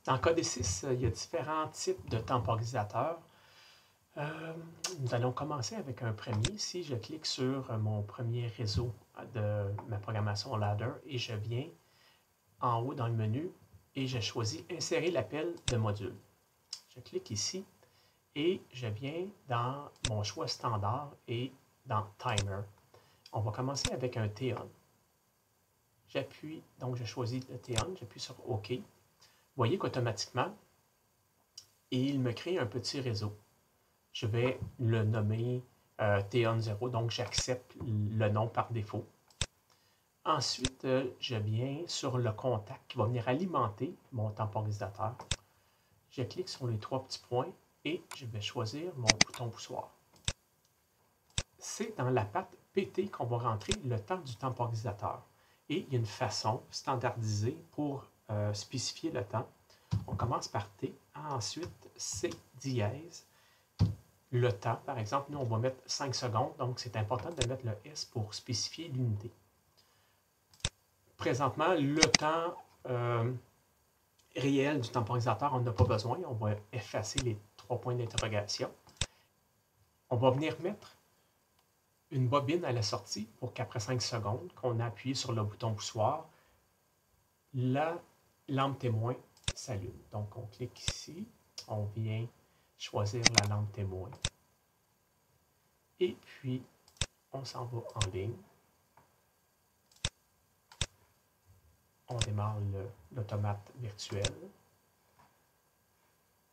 Dans KD6, il y a différents types de temporisateurs. Nous allons commencer avec un premier. Si je clique sur mon premier réseau de ma programmation ladder et je viens en haut dans le menu et je choisis Insérer l'appel de module. Je clique ici et je viens dans mon choix standard et dans Timer. On va commencer avec un T-on. J'appuie, donc je choisis le T-on, j'appuie sur OK. Vous voyez qu'automatiquement, il me crée un petit réseau. Je vais le nommer T-on0, donc j'accepte le nom par défaut. Ensuite, je viens sur le contact qui va venir alimenter mon temporisateur. Je clique sur les trois petits points et je vais choisir mon bouton poussoir. C'est dans la patte PT qu'on va rentrer le temps du temporisateur. Et il y a une façon standardisée pour spécifier le temps. On commence par T, ensuite C dièse. Le temps, par exemple, nous on va mettre 5 secondes, donc c'est important de mettre le S pour spécifier l'unité. Présentement, le temps réel du temporisateur, on n'a pas besoin. On va effacer les trois points d'interrogation. On va venir mettre une bobine à la sortie pour qu'après 5 secondes, qu'on a appuyé sur le bouton poussoir, la lampe témoin s'allume. Donc, on clique ici, on vient choisir la lampe témoin. Et puis, on s'en va en ligne. On démarre l'automate virtuel.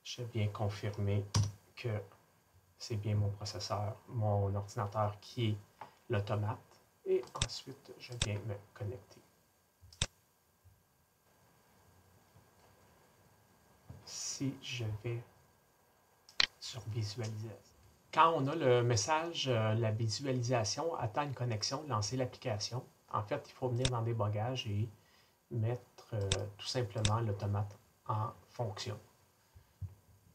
Je viens confirmer que c'est bien mon processeur, mon ordinateur qui est l'automate. Et ensuite, je viens me connecter. Si je vais sur visualisation. Quand on a le message, la visualisation attend une connexion, lancer l'application. En fait, il faut venir dans Débogage et mettre tout simplement l'automate en fonction.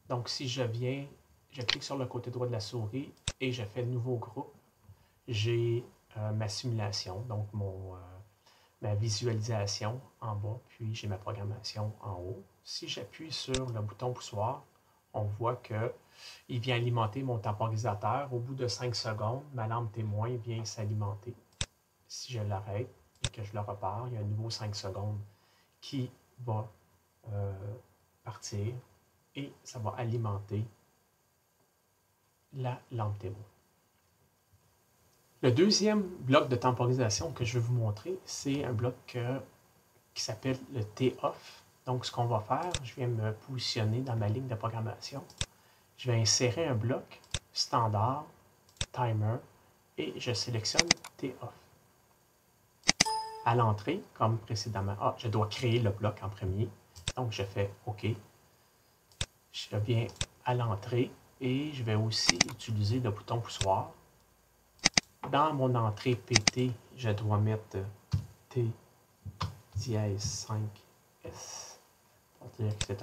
Donc, si je viens, je clique sur le côté droit de la souris et je fais nouveau groupe, j'ai ma simulation, donc ma visualisation en bas, puis j'ai ma programmation en haut. Si j'appuie sur le bouton poussoir, on voit qu'il vient alimenter mon temporisateur. Au bout de 5 secondes, ma lampe témoin vient s'alimenter. Si je l'arrête et que je le repars, il y a un nouveau 5 secondes qui va partir et ça va alimenter la lampe témoin. Le deuxième bloc de temporisation que je vais vous montrer, c'est un bloc qui s'appelle le T-off. Donc, ce qu'on va faire, je viens me positionner dans ma ligne de programmation. Je vais insérer un bloc standard, timer, et je sélectionne T-off. À l'entrée, comme précédemment, je dois créer le bloc en premier. Donc, je fais OK. Je viens à l'entrée et je vais aussi utiliser le bouton poussoir. Dans mon entrée PT, je dois mettre T dièse 5S. Pour dire que c'est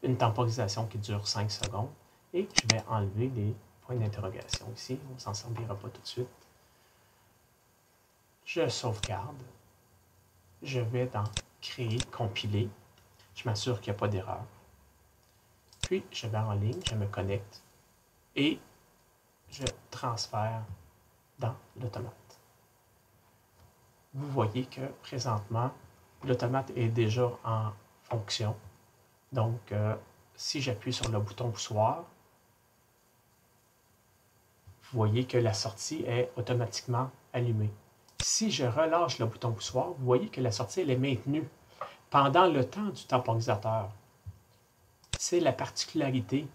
une temporisation qui dure 5 secondes. Et je vais enlever les points d'interrogation ici. On ne s'en servira pas tout de suite. Je sauvegarde. Je vais dans Créer, compiler. Je m'assure qu'il n'y a pas d'erreur. Puis, je vais en ligne, je me connecte et je transfère dans l'automate. Vous voyez que présentement, l'automate est déjà en fonction. Donc, si j'appuie sur le bouton poussoir, vous voyez que la sortie est automatiquement allumée. Si je relâche le bouton poussoir, vous voyez que la sortie elle est maintenue pendant le temps du temporisateur. C'est la particularité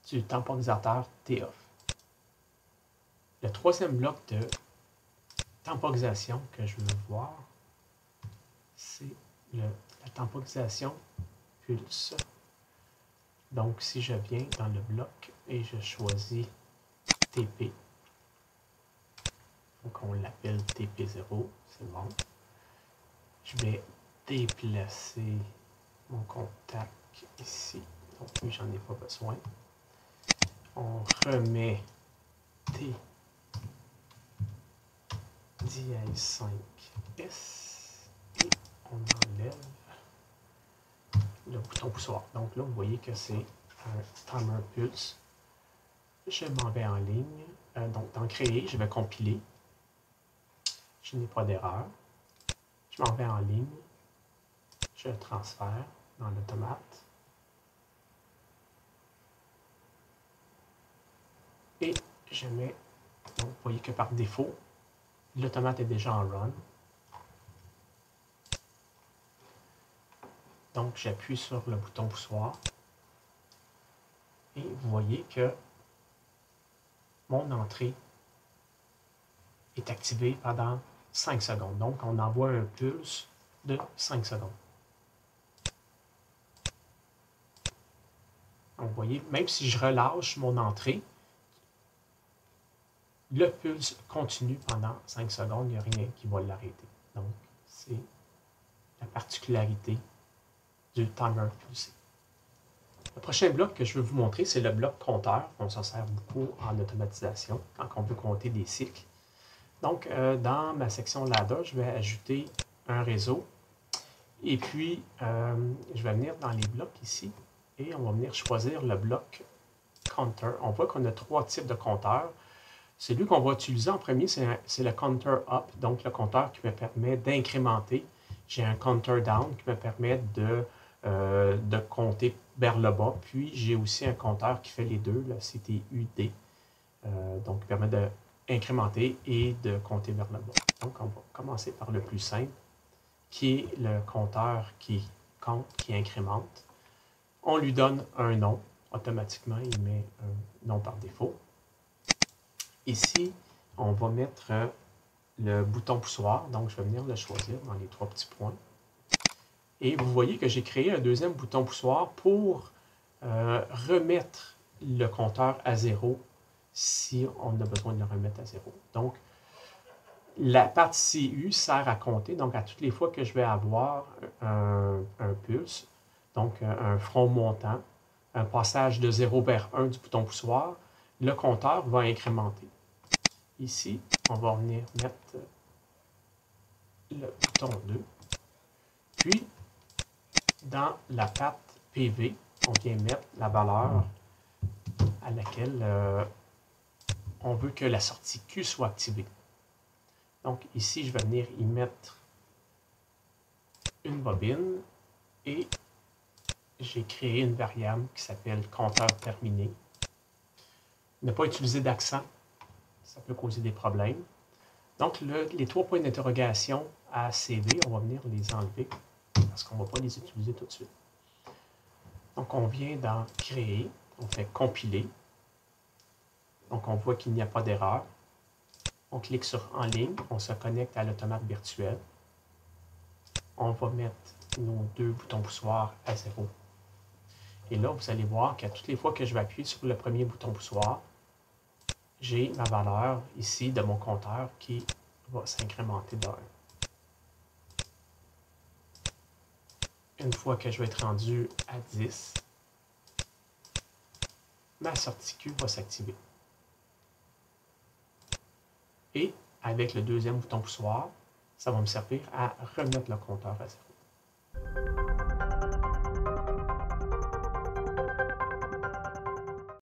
du temporisateur T-off. Le troisième bloc de temporisation que je veux voir, c'est la temporisation pulse. Donc, si je viens dans le bloc et je choisis TP, il faut qu'on l'appelle TP0, c'est bon. Je vais déplacer mon contact ici. Donc, oui, j'en ai pas besoin. On remet T dièse 5S et on enlève le bouton poussoir. Donc là, vous voyez que c'est un timer pulse. Je m'en vais en ligne. Donc, dans Créer, je vais compiler. Je n'ai pas d'erreur. Je m'en vais en ligne. Je transfère dans l'automate. Et je mets, donc vous voyez que par défaut, l'automate est déjà en run. Donc j'appuie sur le bouton poussoir. Et vous voyez que mon entrée est activée pendant 5 secondes. Donc on envoie un pulse de 5 secondes. Donc vous voyez, même si je relâche mon entrée, le pulse continue pendant 5 secondes, il n'y a rien qui va l'arrêter. Donc, c'est la particularité du timer pulsé. Le prochain bloc que je vais vous montrer, c'est le bloc compteur. On s'en sert beaucoup en automatisation quand on veut compter des cycles. Donc, dans ma section ladder, je vais ajouter un réseau. Et puis, je vais venir dans les blocs ici et on va venir choisir le bloc counter. On voit qu'on a 3 types de compteurs. Celui qu'on va utiliser en premier, c'est le counter up, donc le compteur qui me permet d'incrémenter. J'ai un counter down qui me permet de compter vers le bas. Puis j'ai aussi un compteur qui fait les deux, le CTUD, donc qui permet d'incrémenter et de compter vers le bas. Donc on va commencer par le plus simple, qui est le compteur qui compte, qui incrémente. On lui donne un nom. Automatiquement, il met un nom par défaut. Ici, on va mettre le bouton poussoir, donc je vais venir le choisir dans les 3 petits points. Et vous voyez que j'ai créé un deuxième bouton poussoir pour remettre le compteur à 0 si on a besoin de le remettre à 0. Donc, la partie CU sert à compter, donc à toutes les fois que je vais avoir un pulse, donc un front montant, un passage de 0 vers 1 du bouton poussoir, le compteur va incrémenter. Ici, on va venir mettre le bouton 2. Puis, dans la patte PV, on vient mettre la valeur à laquelle on veut que la sortie Q soit activée. Donc ici, je vais venir y mettre une bobine et j'ai créé une variable qui s'appelle compteur terminé. Ne pas utiliser d'accent, ça peut causer des problèmes. Donc les 3 points d'interrogation à CV, on va venir les enlever parce qu'on ne va pas les utiliser tout de suite. Donc on vient dans Créer, on fait Compiler. Donc on voit qu'il n'y a pas d'erreur. On clique sur En ligne, on se connecte à l'automate virtuel. On va mettre nos 2 boutons poussoirs à 0. Et là, vous allez voir qu'à toutes les fois que je vais appuyer sur le premier bouton poussoir, j'ai ma valeur ici de mon compteur qui va s'incrémenter de 1. Une fois que je vais être rendu à 10, ma sortie Q va s'activer. Et avec le deuxième bouton poussoir, ça va me servir à remettre le compteur à 0.